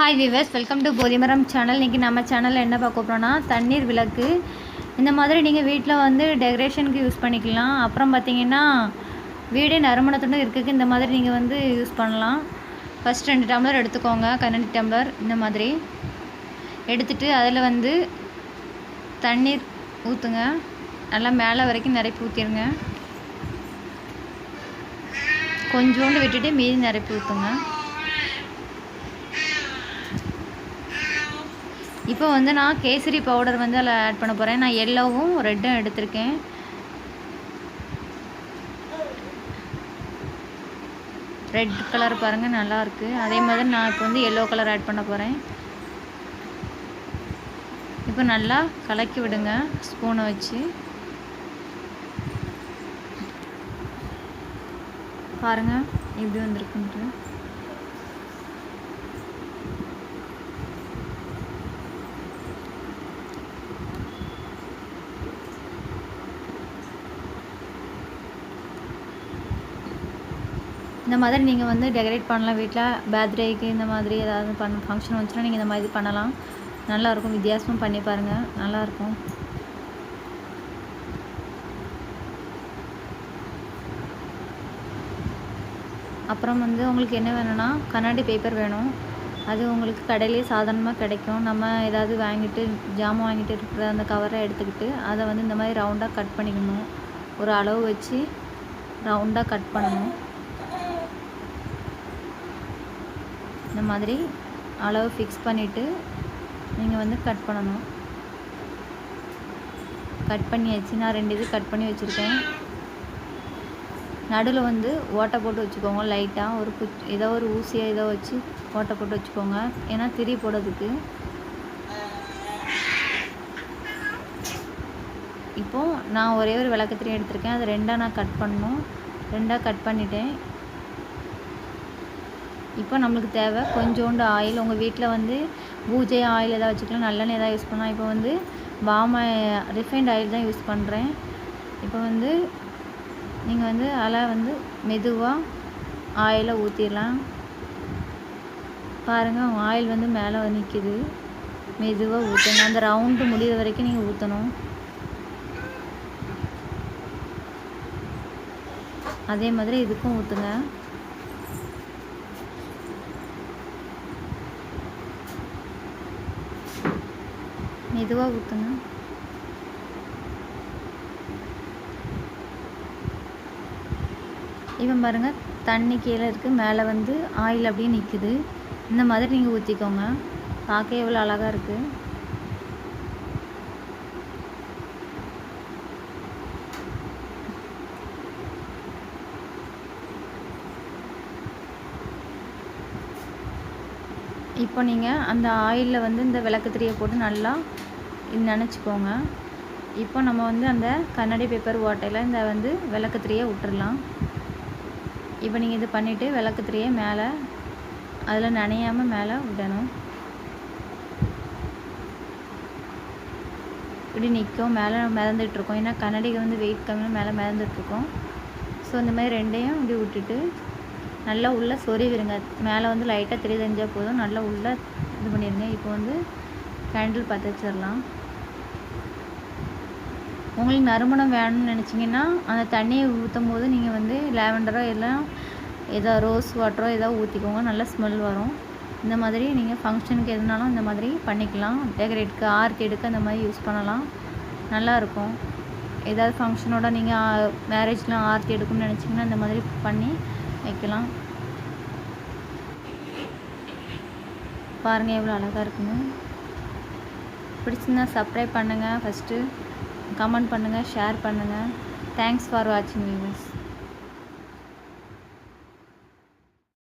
Hi viewers, welcome to Bodhimaram channel. இன்றைக்கி நம்ம சேனலில் என்ன பார்க்க போகிறோன்னா தண்ணீர் விளக்கு. இந்த மாதிரி நீங்கள் வீட்டில் வந்து டெக்கரேஷனுக்கு யூஸ் பண்ணிக்கலாம். அப்புறம் பார்த்திங்கன்னா வீடே நறுமணத்துடன் இருக்கிறதுக்கு இந்த மாதிரி நீங்கள் வந்து யூஸ் பண்ணலாம். ஃபஸ்ட் 2 டம்ளர் எடுத்துக்கோங்க, கண்ணாடி டம்ளர். இந்த மாதிரி எடுத்துகிட்டு அதில் வந்து தண்ணீர் ஊற்றுங்க. நல்லா மேலே வரைக்கும் நிரப்பி ஊற்றிடுங்க. கொஞ்சோண்டு விட்டுட்டு மீதி நிரப்பி ஊற்றுங்க. இப்போ வந்து நான் கேசரி பவுடர் வந்து அதில் ஆட் பண்ண போகிறேன். நான் எல்லோவும் ரெட்டும் எடுத்திருக்கேன். ரெட் கலர் பாருங்கள், நல்லாயிருக்கு. அதே மாதிரி நான் இப்போ வந்து எல்லோ கலர் ஆட் பண்ண போகிறேன். இப்போ நல்லா கலக்கி விடுங்க ஸ்பூனை வச்சு. பாருங்கள் எப்படி வந்திருக்குன்ட்டு. இந்த மாதிரி நீங்கள் வந்து டெக்கரேட் பண்ணலாம் வீட்டில். பர்த்டேக்கு இந்த மாதிரி ஏதாவது ஃபங்க்ஷன் வந்துச்சுன்னா நீங்கள் இந்த மாதிரி பண்ணலாம். நல்லாயிருக்கும். வித்தியாசமாக பண்ணி பாருங்கள், நல்லாயிருக்கும். அப்புறம் வந்து உங்களுக்கு என்ன வேணும்னா கண்ணாடி பேப்பர் வேணும். அது உங்களுக்கு கடையிலே சாதாரணமாக கிடைக்கும். நம்ம ஏதாவது வாங்கிட்டு ஜாமான் வாங்கிட்டு இருக்கிற அந்த கவரை எடுத்துக்கிட்டு அதை வந்து இந்த மாதிரி ரவுண்டாக கட் பண்ணிக்கணும். ஒரு அளவு வச்சு ரவுண்டாக கட் பண்ணணும். இந்த மாதிரி அளவு ஃபிக்ஸ் பண்ணிவிட்டு நீங்கள் வந்து கட் பண்ணணும். கட் பண்ணியாச்சு. நான் 2 இது கட் பண்ணி வச்சுருக்கேன். நடுவில் வந்து ஓட்டை போட்டு வச்சுக்கோங்க. லைட்டாக ஒரு ஏதோ ஒரு ஊசியாக ஏதோ வச்சு ஓட்டை போட்டு வச்சுக்கோங்க, ஏன்னா திரி போடுறதுக்கு. இப்போது நான் ஒரே ஒரு விளக்கத்திரி எடுத்திருக்கேன். அது 2ஆக நான் கட் பண்ணணும். 2ஆக கட் பண்ணிட்டேன். இப்போ நம்மளுக்கு தேவை கொஞ்சோண்டு ஆயில். உங்கள் வீட்டில் வந்து பூஜை ஆயில் எதாவது வச்சுக்கலாம், நல்லெண்ணெய் எதாவது யூஸ் பண்ணலாம். இப்போ வந்து ரிஃபைண்ட் ஆயில் தான் யூஸ் பண்ணுறேன். இப்போ வந்து நீங்கள் வந்து அதில் வந்து மெதுவாக ஆயிலை ஊற்றிடலாம். பாருங்கள், ஆயில் வந்து மேலே நிற்கிது. மெதுவாக ஊற்றுங்க. அந்த ரவுண்டு முடிகிற வரைக்கும் நீங்கள் ஊற்றணும். அதே மாதிரி இதுக்கும் ஊற்றுங்க. மெதுவாக ஊற்றுங்க. இப்போ பாருங்கள், தண்ணி கீழே இருக்குது, மேலே வந்து ஆயில் அப்படியே நிற்குது. இந்த மாதிரி நீங்கள் ஊற்றிக்கோங்க. பார்க்க எவ்வளோ அழகாக இருக்குது. இப்போ நீங்கள் அந்த ஆயிலில் வந்து இந்த விளக்குத்திரியை போட்டு நல்லா நினச்சிக்கோங்க. இப்போ நம்ம வந்து அந்த கண்ணாடி பேப்பர் ஓட்டையில் இந்த வந்து விளக்குத்திரியை விட்டுடலாம். இப்போ நீங்கள் இது பண்ணிவிட்டு விளக்குத்திரியை மேலே அதில் நனையாமல் மேலே விடணும். இப்படி நிற்கும், மேலே மிதந்துட்டுருக்கோம். ஏன்னா கண்ணாடிக்கு வந்து வெயிட் கம்மியாக மேலே மிதந்துட்டுருக்கோம். ஸோ இந்த மாதிரி 2ஐயும் இப்படி விட்டுட்டு நல்லா உள்ளே சொருவிடுங்க. மேலே வந்து லைட்டாக திரி தெரிஞ்சால் போதும். நல்லா உள்ளே இது பண்ணிடுங்க. இப்போ வந்து கேண்டில் பற்ற வச்சிடலாம். உங்களுக்கு நறுமணம் வேணும்னு நினச்சிங்கன்னா அந்த தண்ணியை ஊற்றும் போது நீங்கள் வந்து லாவெண்டரோ எல்லாம் ஏதோ ரோஸ் வாட்டரோ ஏதோ ஊற்றிக்கோங்க. நல்லா ஸ்மெல் வரும். இந்த மாதிரி நீங்கள் ஃபங்க்ஷனுக்கு எதுனாலும் இந்த மாதிரி பண்ணிக்கலாம். டெக்கரேட்டுக்கு, ஆர்த்தி எடுக்க இந்த மாதிரி யூஸ் பண்ணலாம். நல்லாயிருக்கும். ஏதாவது ஃபங்க்ஷனோட நீங்கள் மேரேஜ்லாம் ஆர்த்தி எடுக்கணும்னு நினச்சிங்கன்னா இந்த மாதிரி பண்ணி வைக்கலாம். பாருங்கள் எவ்வளோ அழகாக இருக்குங்க. பிடிச்சிருந்தா சப்ஸ்கிரைப் பண்ணுங்கள். ஃபஸ்ட்டு கமெண்ட் பண்ணுங்கள், ஷேர் பண்ணுங்கள். தேங்க்ஸ் ஃபார் வாட்சிங் வீடியோஸ்.